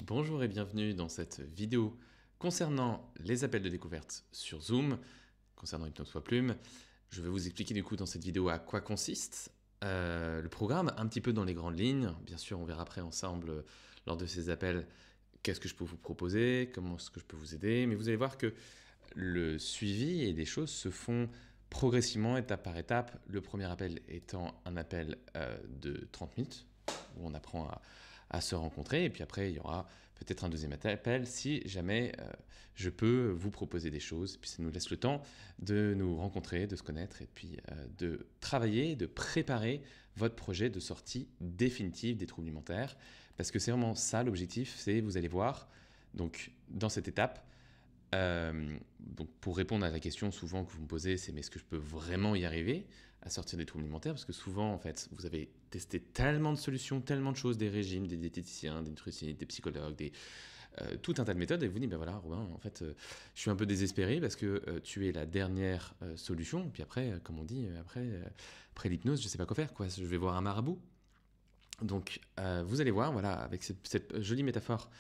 Bonjour et bienvenue dans cette vidéo concernant les appels de découverte sur Zoom, concernant Hypnose Voix Plume. Je vais vous expliquer du coup dans cette vidéo à quoi consiste le programme, un petit peu dans les grandes lignes. Bien sûr, on verra après ensemble lors de ces appels qu'est-ce que je peux vous proposer, comment est-ce que je peux vous aider. Mais vous allez voir que le suivi et des choses se font progressivement, étape par étape. Le premier appel étant un appel de 30 minutes, où on apprend à se rencontrer. Et puis après, il y aura peut-être un deuxième appel si jamais je peux vous proposer des choses. Puis ça nous laisse le temps de nous rencontrer, de se connaître et puis de travailler, de préparer votre projet de sortie définitive des troubles alimentaires. Parce que c'est vraiment ça l'objectif, c'est vous allez voir, donc dans cette étape, donc pour répondre à la question souvent que vous me posez, c'est mais est-ce que je peux vraiment y arriver à sortir des troubles alimentaires? Parce que souvent, en fait, vous avez testé tellement de solutions, tellement de choses, des régimes, des diététiciens, des nutritionnistes, des psychologues, tout un tas de méthodes, et vous dites, ben voilà, Robin, en fait, je suis un peu désespéré parce que tu es la dernière solution, et puis après, comme on dit, après l'hypnose, je sais pas quoi faire, quoi, je vais voir un marabout. Donc, vous allez voir, voilà, avec cette jolie métaphore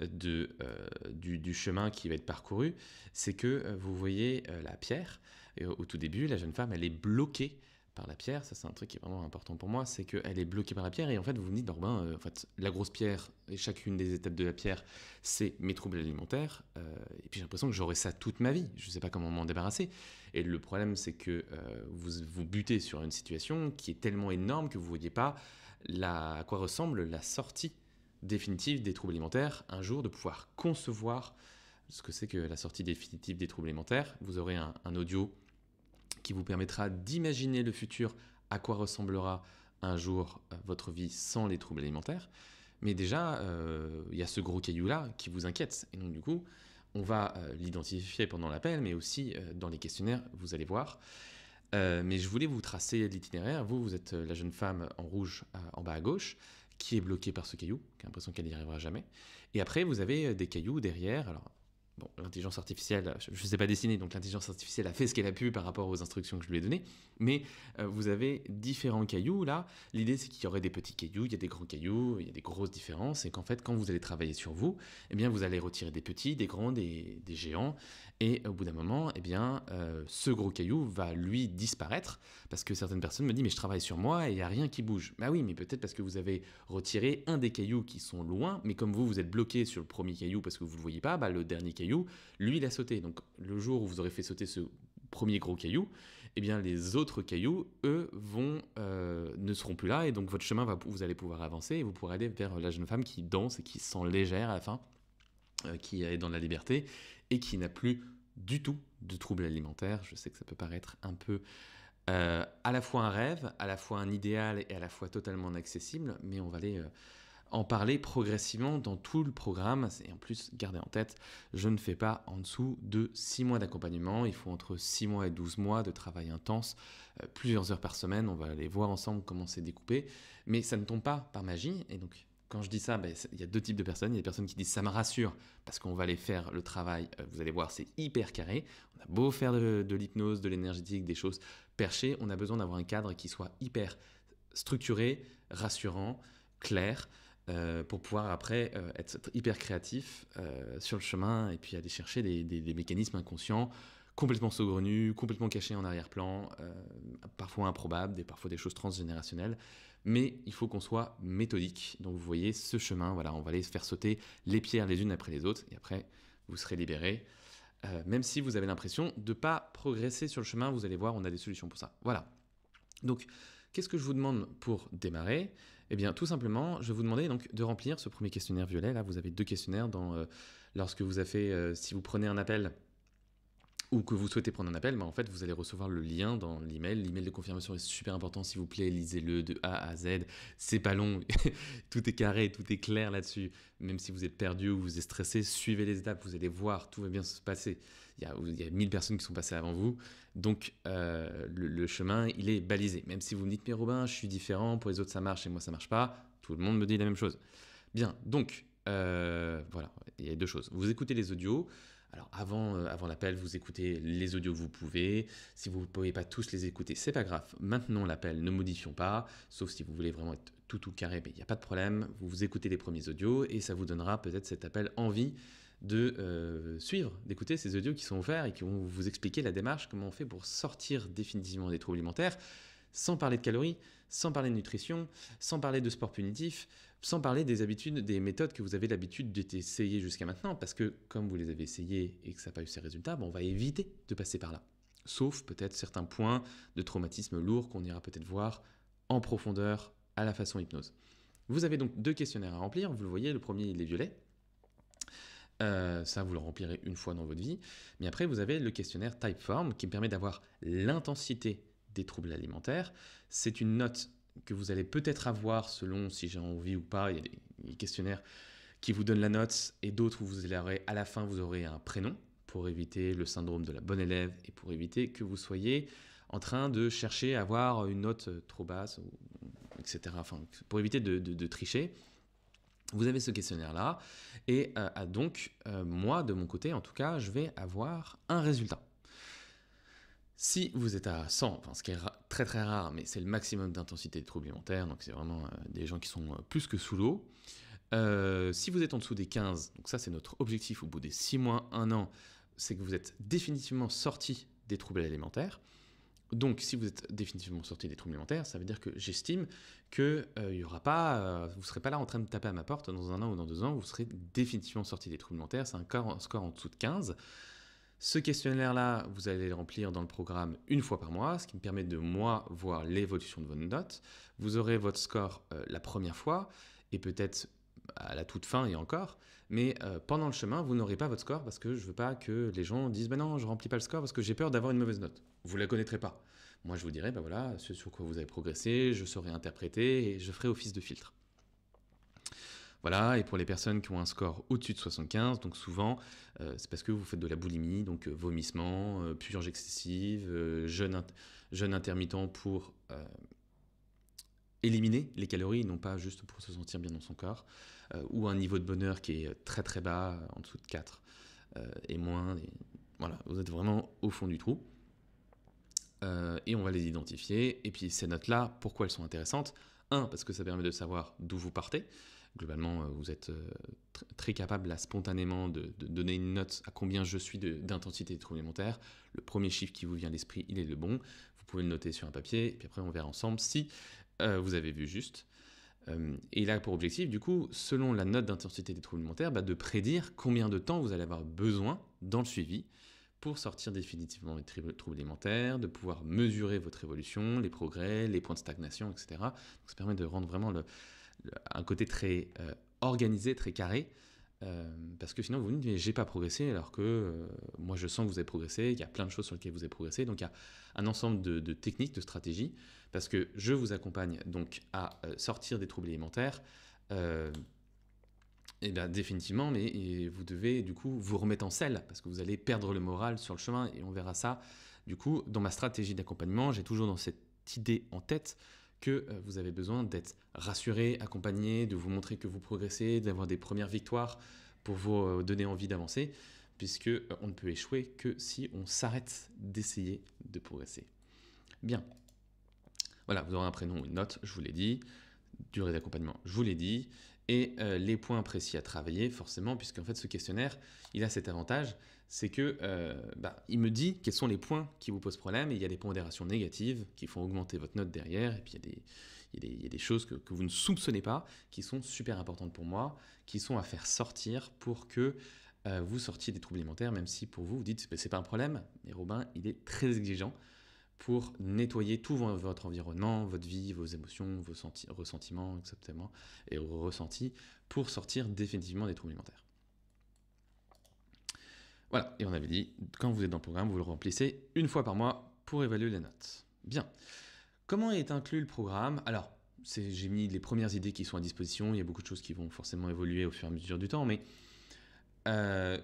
du chemin qui va être parcouru, c'est que vous voyez la pierre, et au tout début, la jeune femme, elle est bloquée par la pierre. Ça, c'est un truc qui est vraiment important pour moi, c'est qu'elle est bloquée par la pierre, et en fait, vous vous dites, Robin, en fait, la grosse pierre, et chacune des étapes de la pierre, c'est mes troubles alimentaires, et puis j'ai l'impression que j'aurai ça toute ma vie, je sais pas comment m'en débarrasser. Et le problème, c'est que vous butez sur une situation qui est tellement énorme que vous ne voyez pas à quoi ressemble la sortie définitive des troubles alimentaires, un jour de pouvoir concevoir ce que c'est que la sortie définitive des troubles alimentaires. Vous aurez un audio qui vous permettra d'imaginer le futur, à quoi ressemblera un jour votre vie sans les troubles alimentaires. Mais déjà, il y a ce gros caillou-là qui vous inquiète. Et donc du coup, on va l'identifier pendant l'appel, mais aussi dans les questionnaires, vous allez voir. Mais je voulais vous tracer l'itinéraire. Vous êtes la jeune femme en rouge en bas à gauche, qui est bloquée par ce caillou, qui a l'impression qu'elle n'y arrivera jamais. Et après, vous avez des cailloux derrière. Alors, bon, l'intelligence artificielle, je ne sais pas dessiner, donc l'intelligence artificielle a fait ce qu'elle a pu par rapport aux instructions que je lui ai données. Mais vous avez différents cailloux là. L'idée, c'est qu'il y aurait des petits cailloux, il y a des grands cailloux, il y a des grosses différences. Et qu'en fait, quand vous allez travailler sur vous, eh bien, vous allez retirer des petits, des grands, des géants. Et au bout d'un moment, eh bien, ce gros caillou va lui disparaître parce que certaines personnes me disent mais je travaille sur moi et il n'y a rien qui bouge. Bah oui, mais peut-être parce que vous avez retiré un des cailloux qui sont loin, mais comme vous êtes bloqué sur le premier caillou parce que vous ne le voyez pas, bah, le dernier caillou, lui, il a sauté. Donc le jour où vous aurez fait sauter ce premier gros caillou, eh bien les autres cailloux, eux, ne seront plus là et donc votre chemin, vous allez pouvoir avancer et vous pourrez aller vers la jeune femme qui danse et qui se sent légère à la fin, qui est dans la liberté et qui n'a plus du tout de troubles alimentaires. Je sais que ça peut paraître un peu à la fois un rêve, à la fois un idéal et à la fois totalement inaccessible, mais on va aller en parler progressivement dans tout le programme. Et en plus, gardez en tête, je ne fais pas en dessous de 6 mois d'accompagnement. Il faut entre 6 mois et 12 mois de travail intense, plusieurs heures par semaine. On va aller voir ensemble comment c'est découpé. Mais ça ne tombe pas par magie. Et donc, quand je dis ça, il y a deux types de personnes. Il y a des personnes qui disent ça me rassure parce qu'on va aller faire le travail. Vous allez voir, c'est hyper carré. On a beau faire de l'hypnose, de l'énergétique, des choses perchées. On a besoin d'avoir un cadre qui soit hyper structuré, rassurant, clair. Pour pouvoir après être hyper créatif sur le chemin et puis aller chercher des mécanismes inconscients complètement saugrenus, complètement cachés en arrière-plan, parfois improbables, parfois des choses transgénérationnelles, mais il faut qu'on soit méthodique. Donc vous voyez ce chemin, voilà, on va aller faire sauter les pierres les unes après les autres, et après vous serez libérés. Même si vous avez l'impression de ne pas progresser sur le chemin, vous allez voir, on a des solutions pour ça. Voilà. Donc, qu'est-ce que je vous demande pour démarrer? Eh bien, tout simplement, je vais vous demander donc de remplir ce premier questionnaire violet. Là, vous avez deux questionnaires lorsque vous avez fait, si vous prenez un appel ou que vous souhaitez prendre un appel, en fait, vous allez recevoir le lien dans l'email. L'email de confirmation est super important, s'il vous plaît, lisez-le de A à Z. C'est pas long, tout est carré, tout est clair là-dessus. Même si vous êtes perdu ou vous êtes stressé, suivez les étapes, vous allez voir, tout va bien se passer. Il y a 1000 personnes qui sont passées avant vous, donc le chemin, il est balisé. Même si vous me dites, mais Robin, je suis différent, pour les autres ça marche et moi ça marche pas, tout le monde me dit la même chose. Bien, donc, voilà, il y a deux choses. Vous écoutez les audios. Alors avant l'appel, vous écoutez les audios que vous pouvez. Si vous ne pouvez pas tous les écouter, c'est pas grave. Maintenons l'appel, ne modifions pas. Sauf si vous voulez vraiment être tout carré, il n'y a pas de problème. Vous écoutez les premiers audios et ça vous donnera peut-être cet appel envie de suivre, d'écouter ces audios qui sont offerts et qui vont vous expliquer la démarche, comment on fait pour sortir définitivement des troubles alimentaires, sans parler de calories, sans parler de nutrition, sans parler de sport punitif, sans parler des habitudes, des méthodes que vous avez l'habitude d'essayer jusqu'à maintenant, parce que comme vous les avez essayées et que ça n'a pas eu ses résultats, on va éviter de passer par là. Sauf peut-être certains points de traumatisme lourd qu'on ira peut-être voir en profondeur à la façon hypnose. Vous avez donc 2 questionnaires à remplir, vous le voyez, le premier il est violet. Ça, vous le remplirez une fois dans votre vie. Mais après, vous avez le questionnaire Typeform qui me permet d'avoir l'intensité des troubles alimentaires. C'est une note que vous allez peut-être avoir selon si j'ai envie ou pas. Il y a des questionnaires qui vous donnent la note et d'autres où vous aurez, à la fin, vous aurez un prénom pour éviter le syndrome de la bonne élève et pour éviter que vous soyez en train de chercher à avoir une note trop basse, etc. Enfin, pour éviter de tricher. Vous avez ce questionnaire-là et donc, moi, de mon côté, en tout cas, je vais avoir un résultat. Si vous êtes à 100, enfin, ce qui est très très rare, mais c'est le maximum d'intensité de troubles alimentaires, donc c'est vraiment des gens qui sont plus que sous l'eau. Si vous êtes en dessous des 15, donc ça c'est notre objectif au bout des 6 mois, 1 an, c'est que vous êtes définitivement sorti des troubles alimentaires. Donc, si vous êtes définitivement sorti des troubles alimentaires, ça veut dire que j'estime que vous ne serez pas là en train de taper à ma porte dans 1 an ou dans 2 ans, vous serez définitivement sorti des troubles alimentaires. C'est un score en dessous de 15. Ce questionnaire-là, vous allez le remplir dans le programme une fois par mois, ce qui me permet de, moi, voir l'évolution de vos notes. Vous aurez votre score la première fois, et peut-être à la toute fin et encore, mais pendant le chemin, vous n'aurez pas votre score parce que je ne veux pas que les gens disent « non, je ne remplis pas le score parce que j'ai peur d'avoir une mauvaise note ». Vous ne la connaîtrez pas. Moi, je vous dirai, voilà, ce sur quoi vous avez progressé, je saurai interpréter et je ferai office de filtre. Voilà, et pour les personnes qui ont un score au-dessus de 75, donc souvent, c'est parce que vous faites de la boulimie, donc vomissement, purge excessive, jeûne intermittent pour éliminer les calories, non pas juste pour se sentir bien dans son corps, ou un niveau de bonheur qui est très très bas, en dessous de 4 et moins. Voilà, vous êtes vraiment au fond du trou. Et on va les identifier. Et puis ces notes-là, pourquoi elles sont intéressantes? Parce que ça permet de savoir d'où vous partez. Globalement, vous êtes très capable là, spontanément de donner une note à combien je suis d'intensité des troubles alimentaires. Le premier chiffre qui vous vient à l'esprit, il est le bon. Vous pouvez le noter sur un papier, et puis après on verra ensemble si vous avez vu juste. Et là, pour objectif, du coup, selon la note d'intensité des troubles alimentaires, de prédire combien de temps vous allez avoir besoin dans le suivi pour sortir définitivement des troubles alimentaires, de pouvoir mesurer votre évolution, les progrès, les points de stagnation, etc. Donc ça permet de rendre vraiment un côté très organisé, très carré, parce que sinon vous vous dites mais j'ai pas progressé alors que moi je sens que vous avez progressé, il y a plein de choses sur lesquelles vous avez progressé, donc il y a un ensemble de techniques, de stratégies, parce que je vous accompagne donc à sortir des troubles alimentaires, et bien définitivement, mais vous devez du coup vous remettre en selle, parce que vous allez perdre le moral sur le chemin, et on verra ça. Du coup, dans ma stratégie d'accompagnement, j'ai toujours dans cette idée en tête que vous avez besoin d'être rassuré, accompagné, de vous montrer que vous progressez, d'avoir des premières victoires pour vous donner envie d'avancer, puisque on ne peut échouer que si on s'arrête d'essayer de progresser. Bien. Voilà, vous aurez un prénom ou une note, je vous l'ai dit. Durée d'accompagnement, je vous l'ai dit. Et les points précis à travailler, forcément, puisqu'en fait, ce questionnaire, il a cet avantage, c'est que il me dit quels sont les points qui vous posent problème, et il y a des pondérations négatives qui font augmenter votre note derrière, et puis il y a des choses que vous ne soupçonnez pas, qui sont super importantes pour moi, qui sont à faire sortir pour que vous sortiez des troubles alimentaires, même si pour vous, vous dites, c'est pas un problème, mais Robin, il est très exigeant pour nettoyer tout votre environnement, votre vie, vos émotions, vos ressentiments, exactement, et vos ressentis, pour sortir définitivement des troubles alimentaires. Voilà, et on avait dit, quand vous êtes dans le programme, vous le remplissez une fois par mois pour évaluer les notes. Bien. Comment est inclus le programme? Alors, j'ai mis les premières idées qui sont à disposition, il y a beaucoup de choses qui vont forcément évoluer au fur et à mesure du temps, mais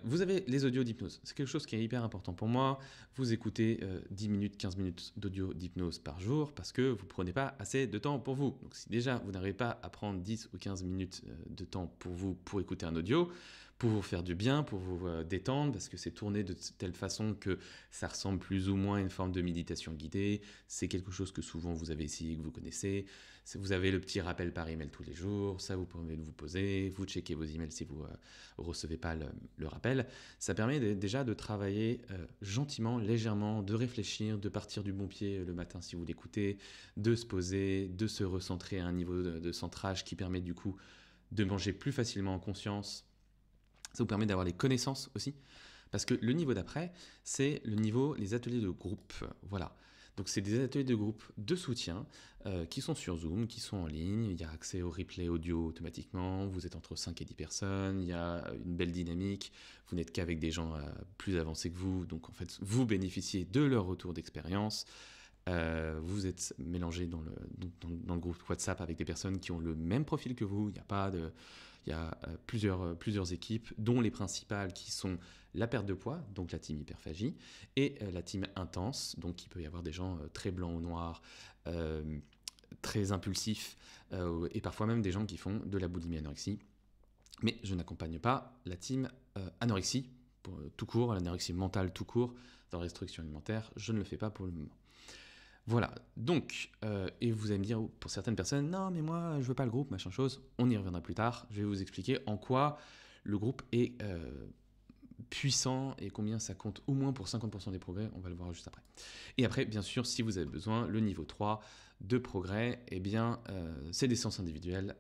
vous avez les audios d'hypnose. C'est quelque chose qui est hyper important pour moi. Vous écoutez 10 minutes, 15 minutes d'audio d'hypnose par jour parce que vous ne prenez pas assez de temps pour vous. Donc si déjà vous n'arrivez pas à prendre 10 ou 15 minutes de temps pour vous pour écouter un audio, pour vous faire du bien, pour vous détendre, parce que c'est tourné de telle façon que ça ressemble plus ou moins à une forme de méditation guidée. C'est quelque chose que souvent vous avez essayé, que vous connaissez. Vous avez le petit rappel par email tous les jours, ça vous permet de vous poser, vous checkez vos emails si vous ne recevez pas le rappel. Ça permet déjà de travailler gentiment, légèrement, de réfléchir, de partir du bon pied le matin si vous l'écoutez, de se poser, de se recentrer à un niveau de centrage qui permet du coup de manger plus facilement en conscience. Ça vous permet d'avoir les connaissances aussi. Parce que le niveau d'après, c'est les ateliers de groupe. Voilà. Donc c'est des ateliers de groupe de soutien qui sont sur Zoom, qui sont en ligne. Il y a accès au replay audio automatiquement. Vous êtes entre 5 et 10 personnes. Il y a une belle dynamique. Vous n'êtes qu'avec des gens plus avancés que vous. Donc en fait, vous bénéficiez de leur retour d'expérience. Vous êtes mélangé dans le groupe WhatsApp avec des personnes qui ont le même profil que vous. Il y a plusieurs équipes, dont les principales qui sont la perte de poids, donc la team hyperphagie, et la team intense, donc il peut y avoir des gens très blancs ou noirs, très impulsifs, et parfois même des gens qui font de la boulimie anorexie. Mais je n'accompagne pas la team anorexie, tout court, l'anorexie mentale tout court, dans la restriction alimentaire, je ne le fais pas pour le moment. Voilà, donc, et vous allez me dire, pour certaines personnes, non mais moi je veux pas le groupe, machin chose, on y reviendra plus tard, je vais vous expliquer en quoi le groupe est puissant et combien ça compte au moins pour 50% des progrès, on va le voir juste après. Et après, bien sûr, si vous avez besoin, le niveau 3 de progrès, eh bien, c'est des séances individuelles,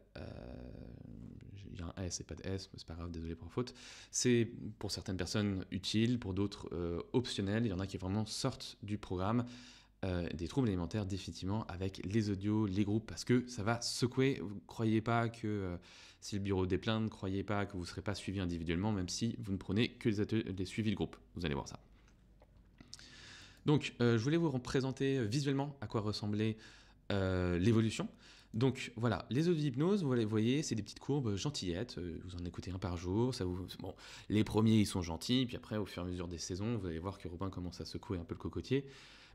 il y a un S et pas de S, mais c'est pas grave, désolé pour la faute. C'est pour certaines personnes utile, pour d'autres optionnel, il y en a qui vraiment sortent du programme, des troubles alimentaires définitivement avec les audios, les groupes, parce que ça va secouer. Vous ne croyez pas que si le bureau des plaintes, ne croyez pas que vous ne serez pas suivi individuellement, même si vous ne prenez que les suivis de groupe. Vous allez voir ça. Donc, je voulais vous présenter visuellement à quoi ressemblait l'évolution. Donc voilà, les audios d'hypnose, vous voyez, c'est des petites courbes gentillettes, vous en écoutez un par jour, bon, les premiers ils sont gentils, puis après au fur et à mesure des saisons, vous allez voir que Robin commence à secouer un peu le cocotier.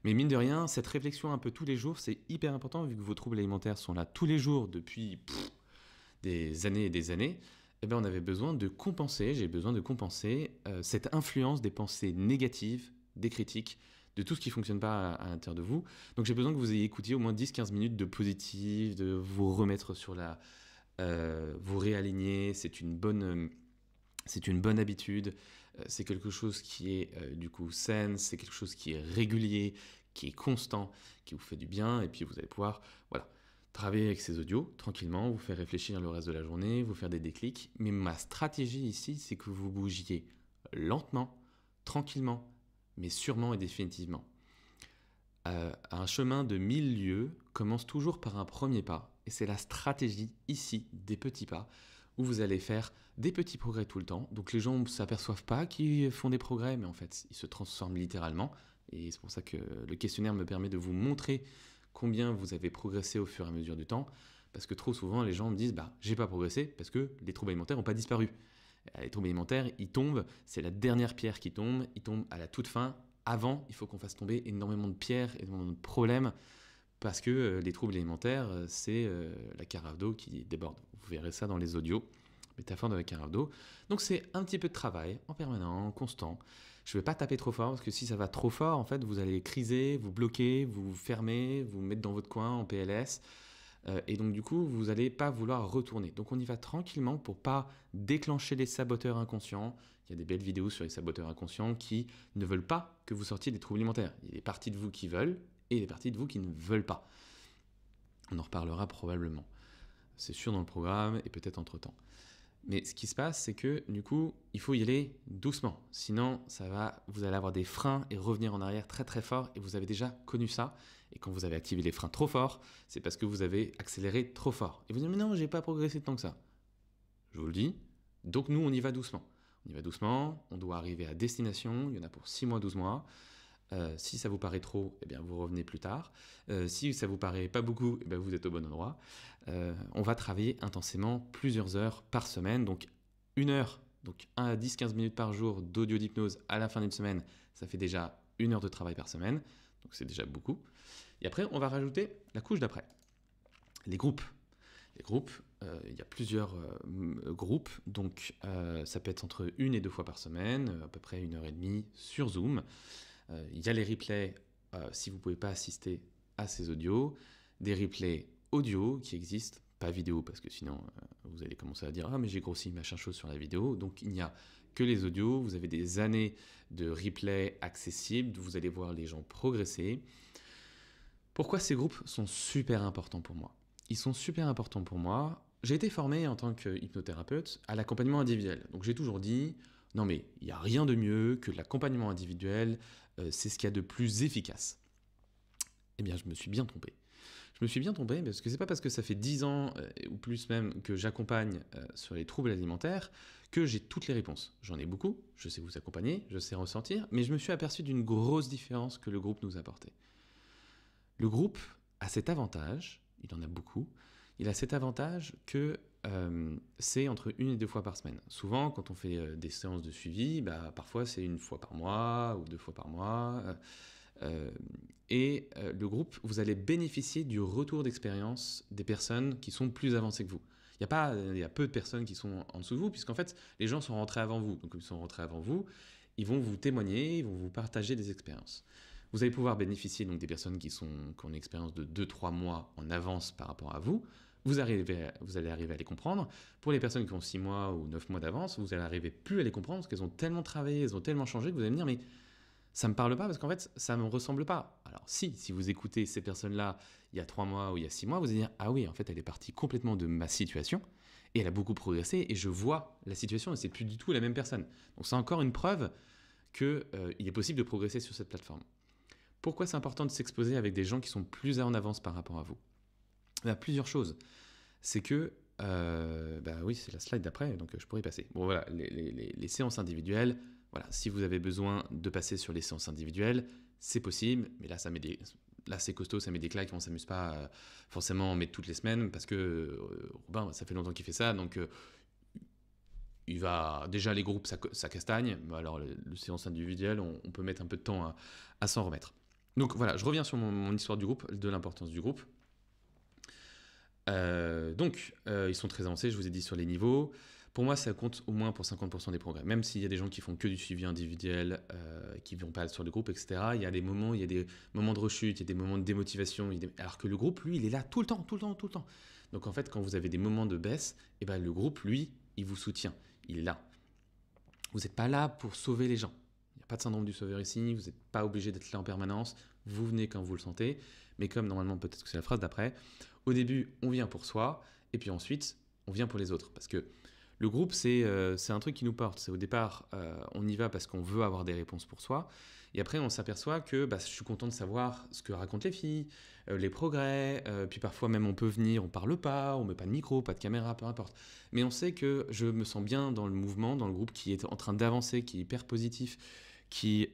Mais mine de rien, cette réflexion un peu tous les jours, c'est hyper important vu que vos troubles alimentaires sont là tous les jours depuis des années et des années. Eh bien, on avait besoin de compenser, j'ai besoin de compenser cette influence des pensées négatives, des critiques, de tout ce qui ne fonctionne pas à l'intérieur de vous. Donc j'ai besoin que vous ayez écouté au moins 10-15 minutes de positif, de vous remettre sur vous réaligner, c'est une bonne habitude, c'est quelque chose qui est du coup sain, c'est quelque chose qui est régulier, qui est constant, qui vous fait du bien, et puis vous allez pouvoir travailler avec ces audios tranquillement, vous faire réfléchir le reste de la journée, vous faire des déclics. Mais ma stratégie ici, c'est que vous bougiez lentement, tranquillement, mais sûrement et définitivement. Un chemin de 1000 lieues commence toujours par un premier pas, et c'est la stratégie ici des petits pas, où vous allez faire des petits progrès tout le temps. Donc les gens ne s'aperçoivent pas qu'ils font des progrès, mais en fait, ils se transforment littéralement. Et c'est pour ça que le questionnaire me permet de vous montrer combien vous avez progressé au fur et à mesure du temps. Parce que trop souvent, les gens me disent « j'ai pas progressé parce que les troubles alimentaires n'ont pas disparu ». Les troubles alimentaires, ils tombent, c'est la dernière pierre qui tombe, ils tombent à la toute fin. Avant, il faut qu'on fasse tomber énormément de pierres, énormément de problèmes, parce que les troubles alimentaires, c'est la carafe d'eau qui déborde. Vous verrez ça dans les audios, métaphore de la carafe d'eau. Donc c'est un petit peu de travail, en permanent, constant. Je ne vais pas taper trop fort, parce que si ça va trop fort, en fait, vous allez criser, vous bloquer, vous fermer, vous mettre dans votre coin en PLS. Et donc du coup, vous n'allez pas vouloir retourner. Donc on y va tranquillement pour pas déclencher les saboteurs inconscients. Il y a des belles vidéos sur les saboteurs inconscients qui ne veulent pas que vous sortiez des troubles alimentaires. Il y a des parties de vous qui veulent et des parties de vous qui ne veulent pas. On en reparlera probablement. C'est sûr dans le programme et peut-être entre-temps. Mais ce qui se passe, c'est que du coup, il faut y aller doucement. Sinon, vous allez avoir des freins et revenir en arrière très très fort. Et vous avez déjà connu ça. Et quand vous avez activé les freins trop fort, c'est parce que vous avez accéléré trop fort. Et vous dites, mais non, j'ai pas progressé tant que ça. Je vous le dis. Donc nous, on y va doucement. On y va doucement. On doit arriver à destination. Il y en a pour 6 mois, 12 mois. Si ça vous paraît trop, eh bien, vous revenez plus tard. Si ça vous paraît pas beaucoup, eh bien, vous êtes au bon endroit. On va travailler intensément plusieurs heures par semaine. Donc 1 heure, donc 1 à 10-15 minutes par jour d'audio d'hypnose à la fin d'une semaine. Ça fait déjà 1 heure de travail par semaine. Donc c'est déjà beaucoup. Et après, on va rajouter la couche d'après. Les groupes. Les groupes, il y a plusieurs groupes, donc ça peut être entre 1 et 2 fois par semaine, à peu près 1 heure et demie sur Zoom. Il y a les replays si vous ne pouvez pas assister à ces audios, des replays audio qui existent, pas vidéo, parce que sinon vous allez commencer à dire «Ah mais j'ai grossi machin chose sur la vidéo», donc il n'y a que les audios, vous avez des années de replays accessibles, vous allez voir les gens progresser. Pourquoi ces groupes sont super importants pour moi? Ils sont super importants pour moi. J'ai été formé en tant que hypnothérapeute à l'accompagnement individuel. Donc j'ai toujours dit, non mais il n'y a rien de mieux que l'accompagnement individuel, c'est ce qu'il y a de plus efficace. Eh bien je me suis bien trompé. Je me suis bien trompé parce que c'est pas parce que ça fait 10 ans ou plus même que j'accompagne sur les troubles alimentaires que j'ai toutes les réponses. J'en ai beaucoup, je sais vous accompagner, je sais ressentir, mais je me suis aperçu d'une grosse différence que le groupe nous apportait. Le groupe a cet avantage, il en a beaucoup, il a cet avantage que c'est entre 1 et 2 fois par semaine. Souvent, quand on fait des séances de suivi, parfois c'est 1 fois par mois ou 2 fois par mois. Le groupe, vous allez bénéficier du retour d'expérience des personnes qui sont plus avancées que vous. Il y a peu de personnes qui sont en dessous de vous, puisqu'en fait, les gens sont rentrés avant vous. Donc, comme ils sont rentrés avant vous, ils vont vous témoigner, ils vont vous partager des expériences. Vous allez pouvoir bénéficier donc des personnes qui ont une expérience de 2-3 mois en avance par rapport à vous. Vous allez arriver à les comprendre. Pour les personnes qui ont 6 mois ou 9 mois d'avance, vous allez arriver plus à les comprendre parce qu'elles ont tellement travaillé, elles ont tellement changé que vous allez me dire mais ça me parle pas parce qu'en fait ça me ressemble pas. Alors si vous écoutez ces personnes-là il y a 3 mois ou il y a 6 mois, vous allez dire ah oui en fait elle est partie complètement de ma situation et elle a beaucoup progressé et je vois la situation et c'est plus du tout la même personne. Donc c'est encore une preuve qu'il est possible de progresser sur cette plateforme. Pourquoi c'est important de s'exposer avec des gens qui sont plus en avance par rapport à vous? Il y a plusieurs choses. C'est que, oui, c'est la slide d'après, donc je pourrais y passer. Bon voilà, les séances individuelles, voilà, si vous avez besoin de passer sur les séances individuelles, c'est possible, mais là, là c'est costaud, ça met des claques, on ne s'amuse pas forcément en mettre toutes les semaines, parce que Robin, ça fait longtemps qu'il fait ça, donc il va déjà les groupes ça castagne, mais alors le séance individuelle on peut mettre un peu de temps à s'en remettre. Donc voilà, je reviens sur mon histoire du groupe, de l'importance du groupe. Ils sont très avancés, je vous ai dit sur les niveaux. Pour moi, ça compte au moins pour 50% des progrès. Même s'il y a des gens qui font que du suivi individuel, qui ne vont pas sur le groupe, etc. Il y a des moments de rechute, il y a des moments de démotivation. Alors que le groupe, lui, il est là tout le temps, tout le temps, tout le temps. Donc en fait, quand vous avez des moments de baisse, le groupe, lui, il vous soutient. Il est là. Vous n'êtes pas là pour sauver les gens. Il n'y a pas de syndrome du sauveur ici. Vous n'êtes pas obligé d'être là en permanence. Vous venez quand vous le sentez. Mais comme normalement, peut-être que c'est la phrase d'après, au début, on vient pour soi. Et puis ensuite, on vient pour les autres. Parce que le groupe, c'est un truc qui nous porte. C'est au départ, on y va parce qu'on veut avoir des réponses pour soi. Et après, on s'aperçoit que je suis content de savoir ce que racontent les filles, les progrès. Puis parfois même, on peut venir, on parle pas, on met pas de micro, pas de caméra, peu importe. Mais on sait que je me sens bien dans le mouvement, dans le groupe qui est en train d'avancer, qui est hyper positif, qui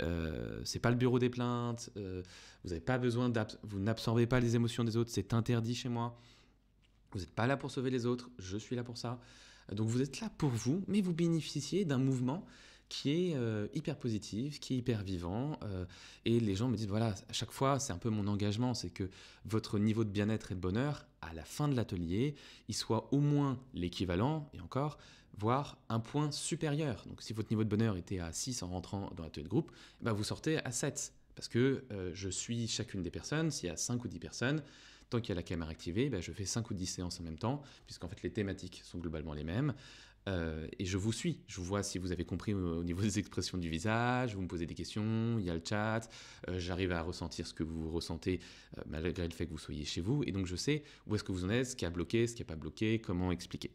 c'est pas le bureau des plaintes. Vous n'avez pas besoin vous n'absorbez pas les émotions des autres, c'est interdit chez moi. Vous n'êtes pas là pour sauver les autres, je suis là pour ça. Donc vous êtes là pour vous, mais vous bénéficiez d'un mouvement qui est hyper positif, qui est hyper vivant. Et les gens me disent, voilà, à chaque fois, c'est un peu mon engagement, c'est que votre niveau de bien-être et de bonheur, à la fin de l'atelier, il soit au moins l'équivalent, et encore, voire un point supérieur. Donc si votre niveau de bonheur était à 6 en rentrant dans l'atelier de groupe, vous sortez à 7. Parce que je suis chacune des personnes, s'il y a 5 ou 10 personnes, tant qu'il y a la caméra activée, je fais 5 ou 10 séances en même temps, puisqu'en fait les thématiques sont globalement les mêmes. Et je vous suis, je vois si vous avez compris au niveau des expressions du visage, vous me posez des questions, il y a le chat, j'arrive à ressentir ce que vous ressentez malgré le fait que vous soyez chez vous, et donc je sais où est-ce que vous en êtes, ce qui a bloqué, ce qui n'a pas bloqué, comment expliquer.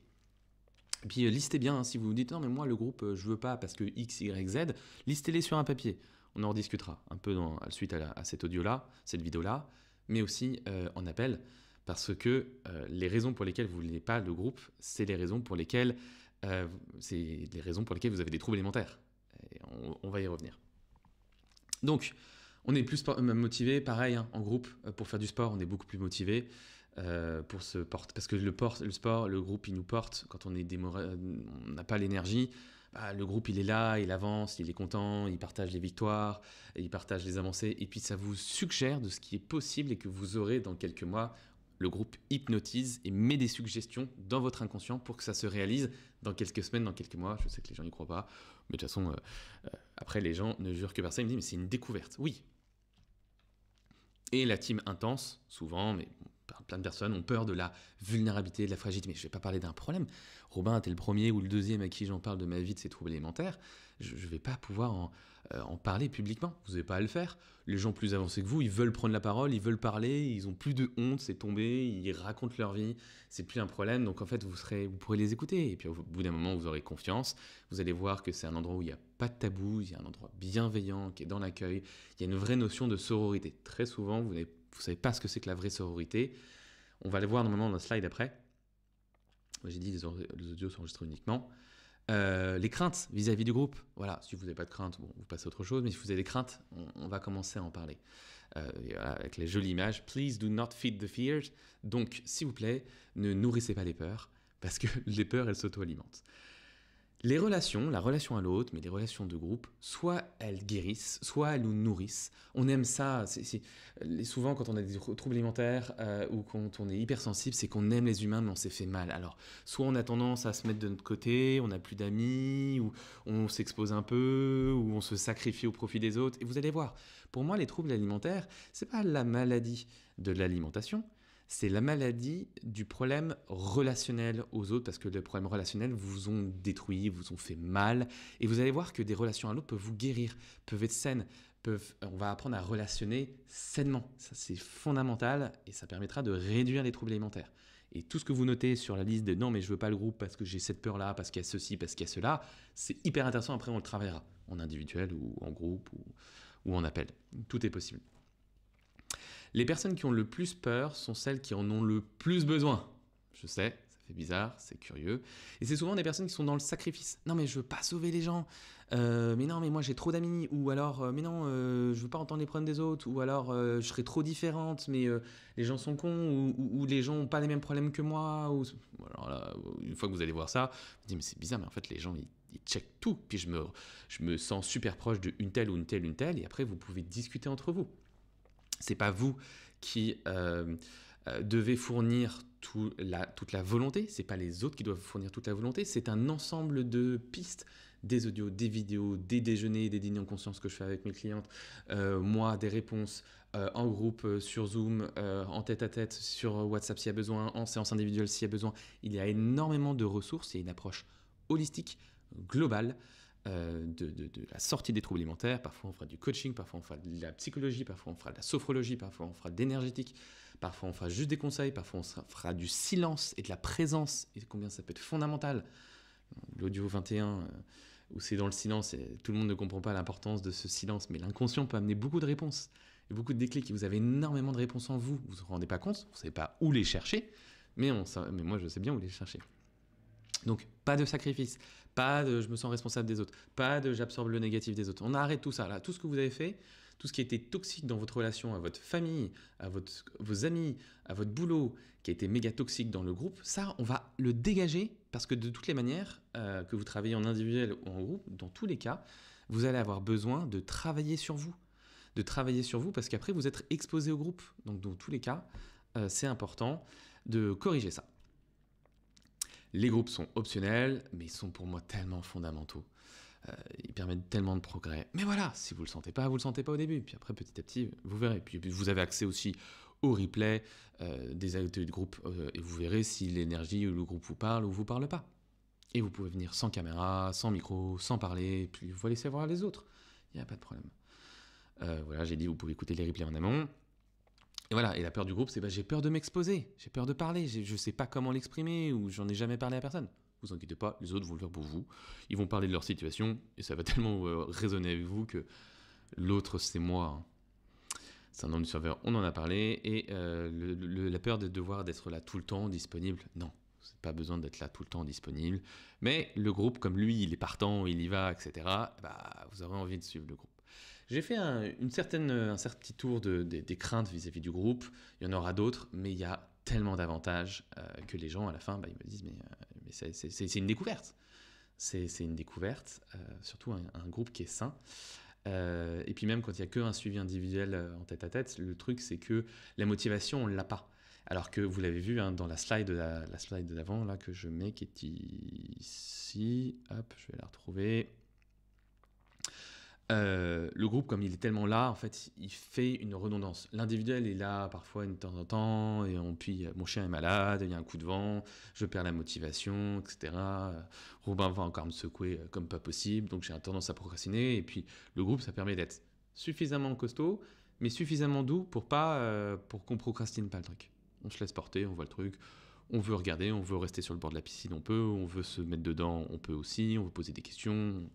Et puis listez bien, si vous vous dites non mais moi le groupe je veux pas parce que X, Y, Z, listez-les sur un papier, on en rediscutera un peu suite à cet audio-là, cette vidéo-là, mais aussi en appel, parce que les raisons pour lesquelles vous ne voulez pas le groupe, c'est les raisons pour lesquelles vous avez des troubles alimentaires. Et on va y revenir. Donc, on est plus motivé, pareil, en groupe, pour faire du sport, on est beaucoup plus motivé pour se porter. Parce que le sport, le groupe, il nous porte. Quand on n'a pas l'énergie, le groupe, il est là, il avance, il est content, il partage les victoires, il partage les avancées. Et puis, ça vous suggère de ce qui est possible et que vous aurez dans quelques mois le groupe hypnotise et met des suggestions dans votre inconscient pour que ça se réalise dans quelques semaines, dans quelques mois. Je sais que les gens n'y croient pas, mais de toute façon, après, les gens ne jurent que par ça. Ils me disent, mais c'est une découverte. Oui. Et la team intense, souvent, mais plein de personnes ont peur de la vulnérabilité, de la fragilité. Mais je ne vais pas parler d'un problème. Robin, t'es le premier ou le deuxième à qui j'en parle de ma vie, de ses troubles alimentaires. Je ne vais pas pouvoir en parler publiquement. Vous n'avez pas à le faire. Les gens plus avancés que vous, ils veulent prendre la parole, ils veulent parler, ils n'ont plus de honte, c'est tombé, ils racontent leur vie, c'est plus un problème. Donc en fait, vous pourrez les écouter. Et puis au bout d'un moment, vous aurez confiance. Vous allez voir que c'est un endroit où il n'y a pas de tabou, il y a un endroit bienveillant qui est dans l'accueil. Il y a une vraie notion de sororité. Très souvent, vous ne savez pas ce que c'est que la vraie sororité. On va le voir normalement dans le slide après. J'ai dit les audios sont enregistrés uniquement. Les craintes vis-à-vis du groupe. Voilà, si vous n'avez pas de craintes, bon, vous passez à autre chose, mais si vous avez des craintes, on va commencer à en parler. Voilà, avec les jolies images. Please do not feed the fears. Donc, s'il vous plaît, ne nourrissez pas les peurs, parce que les peurs, elles s'auto-alimentent. Les relations, la relation à l'autre, mais les relations de groupe, soit elles guérissent, soit elles nous nourrissent. On aime ça. Souvent, quand on a des troubles alimentaires ou quand on est hypersensible, c'est qu'on aime les humains, mais on s'est fait mal. Alors, soit on a tendance à se mettre de notre côté, on n'a plus d'amis, ou on s'expose un peu, ou on se sacrifie au profit des autres. Et vous allez voir, pour moi, les troubles alimentaires, c'est pas la maladie de l'alimentation, c'est la maladie du problème relationnel aux autres, parce que les problèmes relationnels vous ont détruit, vous ont fait mal, et vous allez voir que des relations à l'autre peuvent vous guérir, peuvent être saines, on va apprendre à relationner sainement. Ça, c'est fondamental, et ça permettra de réduire les troubles alimentaires. Et tout ce que vous notez sur la liste de « non, mais je veux pas le groupe parce que j'ai cette peur-là, parce qu'il y a ceci, parce qu'il y a cela », c'est hyper intéressant, après on le travaillera, en individuel ou en groupe ou en appel. Tout est possible. Les personnes qui ont le plus peur sont celles qui en ont le plus besoin. Je sais, ça fait bizarre, c'est curieux. Et c'est souvent des personnes qui sont dans le sacrifice. Non mais je veux pas sauver les gens. Mais non mais moi j'ai trop d'amis. Ou alors mais non je veux pas entendre les problèmes des autres. Ou alors je serais trop différente mais les gens sont cons. Ou les gens ont pas les mêmes problèmes que moi. Alors là, une fois que vous allez voir ça, vous dites mais c'est bizarre mais en fait les gens ils checkent tout. Puis je me sens super proche de une telle ou une telle, une telle. Et après vous pouvez discuter entre vous. C'est pas vous qui devez fournir toute la volonté, c'est pas les autres qui doivent fournir toute la volonté, c'est un ensemble de pistes, des audios, des vidéos, des déjeuners, des dîners en conscience que je fais avec mes clientes, moi des réponses en groupe sur Zoom, en tête-à-tête, sur WhatsApp s'il y a besoin, en séance individuelle s'il y a besoin. Il y a énormément de ressources, il y a une approche holistique, globale, de la sortie des troubles alimentaires. Parfois on fera du coaching, parfois on fera de la psychologie, parfois on fera de la sophrologie, parfois on fera de l'énergétique, parfois on fera juste des conseils, parfois on fera du silence et de la présence, et combien ça peut être fondamental. L'audio 21, où c'est dans le silence, et tout le monde ne comprend pas l'importance de ce silence, mais l'inconscient peut amener beaucoup de réponses, et beaucoup de déclics, et vous avez énormément de réponses en vous, vous ne vous rendez pas compte, vous ne savez pas où les chercher, mais moi je sais bien où les chercher. Donc, pas de sacrifice, pas de je me sens responsable des autres, pas de j'absorbe le négatif des autres. On arrête tout ça, là. Tout ce que vous avez fait, tout ce qui a été toxique dans votre relation à votre famille, à vos amis, à votre boulot, qui a été méga toxique dans le groupe, ça, on va le dégager parce que de toutes les manières, que vous travaillez en individuel ou en groupe, dans tous les cas, vous allez avoir besoin de travailler sur vous. De travailler sur vous parce qu'après, vous êtes exposé au groupe. Donc, dans tous les cas, c'est important de corriger ça. Les groupes sont optionnels, mais ils sont pour moi tellement fondamentaux. Ils permettent tellement de progrès. Mais voilà, si vous ne le sentez pas, vous ne le sentez pas au début. Puis après, petit à petit, vous verrez. Puis vous avez accès aussi au replay des ateliers de groupe et vous verrez si l'énergie ou le groupe vous parle ou vous parle pas. Et vous pouvez venir sans caméra, sans micro, sans parler, puis vous laissez voir les autres. Il n'y a pas de problème. Voilà, j'ai dit, vous pouvez écouter les replays en amont. Et voilà, et la peur du groupe, c'est j'ai peur de m'exposer, j'ai peur de parler, je ne sais pas comment l'exprimer ou j'en ai jamais parlé à personne. Vous inquiétez pas, les autres vont le faire pour vous. Ils vont parler de leur situation et ça va tellement résonner avec vous que l'autre, c'est moi. C'est un nom du serveur, on en a parlé. Et la peur de devoir d'être là tout le temps, disponible, non. C'est pas besoin d'être là tout le temps disponible. Mais le groupe, comme lui, il est partant, il y va, etc., vous aurez envie de suivre le groupe. J'ai fait un certain petit tour des craintes vis-à-vis du groupe. Il y en aura d'autres, mais il y a tellement d'avantages que les gens, à la fin, ils me disent mais c'est une découverte. C'est une découverte, surtout un groupe qui est sain. Et puis même quand il n'y a qu'un suivi individuel en tête-à-tête, le truc, c'est que la motivation, on ne l'a pas. Alors que vous l'avez vu, hein, dans la slide la slide d'avant là, que je mets, qui est ici. Hop, je vais la retrouver. Le groupe, comme il est tellement là, en fait, il fait une redondance. L'individuel est là parfois de temps en temps, et puis mon chien est malade, il y a un coup de vent, je perds la motivation, etc. Robin va encore me secouer comme pas possible, donc j'ai tendance à procrastiner. Et puis le groupe, ça permet d'être suffisamment costaud, mais suffisamment doux pour qu'on procrastine pas le truc. On se laisse porter, on voit le truc. On veut regarder, on veut rester sur le bord de la piscine, on peut. On veut se mettre dedans, on peut aussi. On veut poser des questions,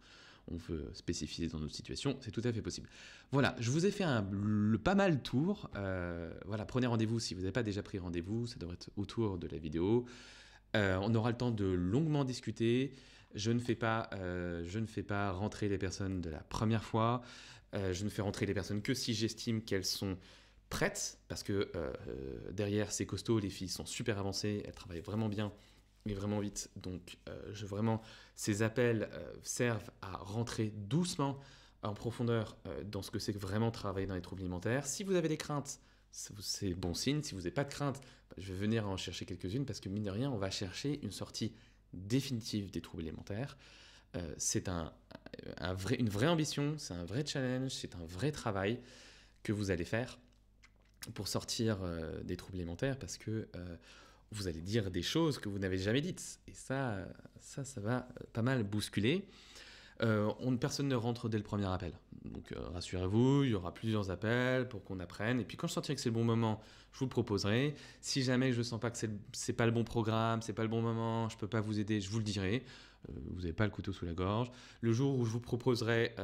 on veut spécifier dans notre situation, c'est tout à fait possible. Voilà, je vous ai fait pas mal tour. Voilà, prenez rendez-vous si vous n'avez pas déjà pris rendez-vous, ça devrait être autour de la vidéo. On aura le temps de longuement discuter. Je ne fais pas rentrer les personnes de la première fois. Je ne fais rentrer les personnes que si j'estime qu'elles sont prêtes, parce que derrière, c'est costaud, les filles sont super avancées, elles travaillent vraiment bien et vraiment vite. Donc, ces appels servent à rentrer doucement en profondeur dans ce que c'est que vraiment travailler dans les troubles alimentaires. Si vous avez des craintes, c'est bon signe. Si vous n'avez pas de crainte, je vais venir en chercher quelques-unes parce que mine de rien, on va chercher une sortie définitive des troubles alimentaires. C'est une vraie ambition, c'est un vrai challenge, c'est un vrai travail que vous allez faire pour sortir des troubles alimentaires parce que vous allez dire des choses que vous n'avez jamais dites. Et ça va pas mal bousculer. Personne ne rentre dès le premier appel. Donc rassurez-vous, il y aura plusieurs appels pour qu'on apprenne. Et puis quand je sentirai que c'est le bon moment, je vous le proposerai. Si jamais je ne sens pas que c'est pas le bon programme, c'est pas le bon moment, je ne peux pas vous aider, je vous le dirai. Vous n'avez pas le couteau sous la gorge. Le jour où je vous proposerai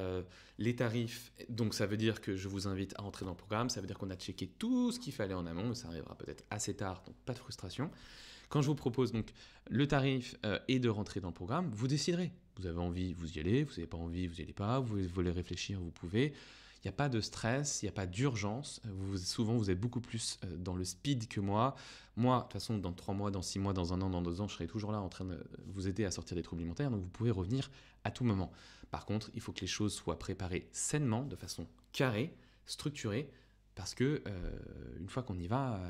les tarifs, donc ça veut dire que je vous invite à entrer dans le programme, ça veut dire qu'on a checké tout ce qu'il fallait en amont, mais ça arrivera peut-être assez tard, donc pas de frustration. Quand je vous propose donc le tarif et de rentrer dans le programme, vous déciderez. Vous avez envie, vous y allez. Vous n'avez pas envie, vous n'y allez pas. Vous voulez réfléchir, vous pouvez. Il n'y a pas de stress, il n'y a pas d'urgence. Souvent, vous êtes beaucoup plus dans le speed que moi. Moi, de toute façon, dans 3 mois, dans 6 mois, dans 1 an, dans 2 ans, je serai toujours là en train de vous aider à sortir des troubles alimentaires. Donc, vous pouvez revenir à tout moment. Par contre, il faut que les choses soient préparées sainement, de façon carrée, structurée, parce que une fois qu'on y va,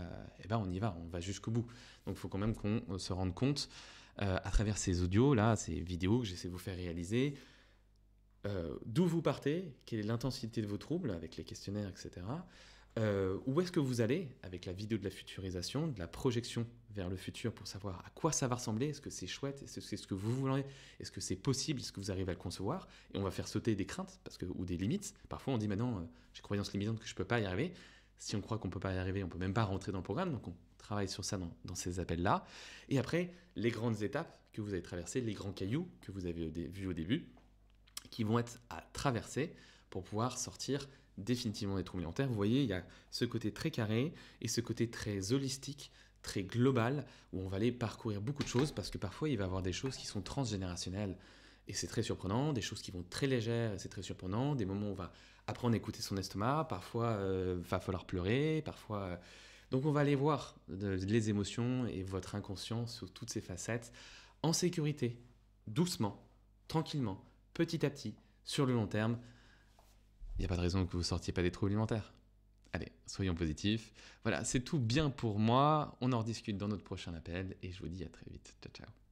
on va jusqu'au bout. Donc il faut quand même qu'on se rende compte à travers ces audios là, ces vidéos que j'essaie de vous faire réaliser, d'où vous partez, quelle est l'intensité de vos troubles avec les questionnaires, etc. Où est-ce que vous allez avec la vidéo de la futurisation, de la projection vers le futur pour savoir à quoi ça va ressembler, est-ce que c'est chouette, est-ce que c'est ce que vous voulez, est-ce que c'est possible, est-ce que vous arrivez à le concevoir, et on va faire sauter des craintes ou des limites. Parfois on dit maintenant j'ai croyance limitante que je ne peux pas y arriver. Si on croit qu'on ne peut pas y arriver, on ne peut même pas rentrer dans le programme, donc on travaille sur ça dans ces appels-là. Et après, les grandes étapes que vous avez traversées, les grands cailloux que vous avez vus au début, qui vont être à traverser pour pouvoir sortir définitivement des troubles alimentaires. Vous voyez, il y a ce côté très carré et ce côté très holistique, très global, où on va aller parcourir beaucoup de choses, parce que parfois, il va y avoir des choses qui sont transgénérationnelles, et c'est très surprenant, des choses qui vont être très légères, et c'est très surprenant, des moments où on va apprendre à écouter son estomac, parfois va falloir pleurer, parfois... Donc on va aller voir les émotions et votre inconscient sous toutes ces facettes, en sécurité, doucement, tranquillement, petit à petit, sur le long terme. Il n'y a pas de raison que vous ne sortiez pas des troubles alimentaires. Allez, soyons positifs. Voilà, c'est tout bien pour moi. On en rediscute dans notre prochain appel et je vous dis à très vite. Ciao, ciao.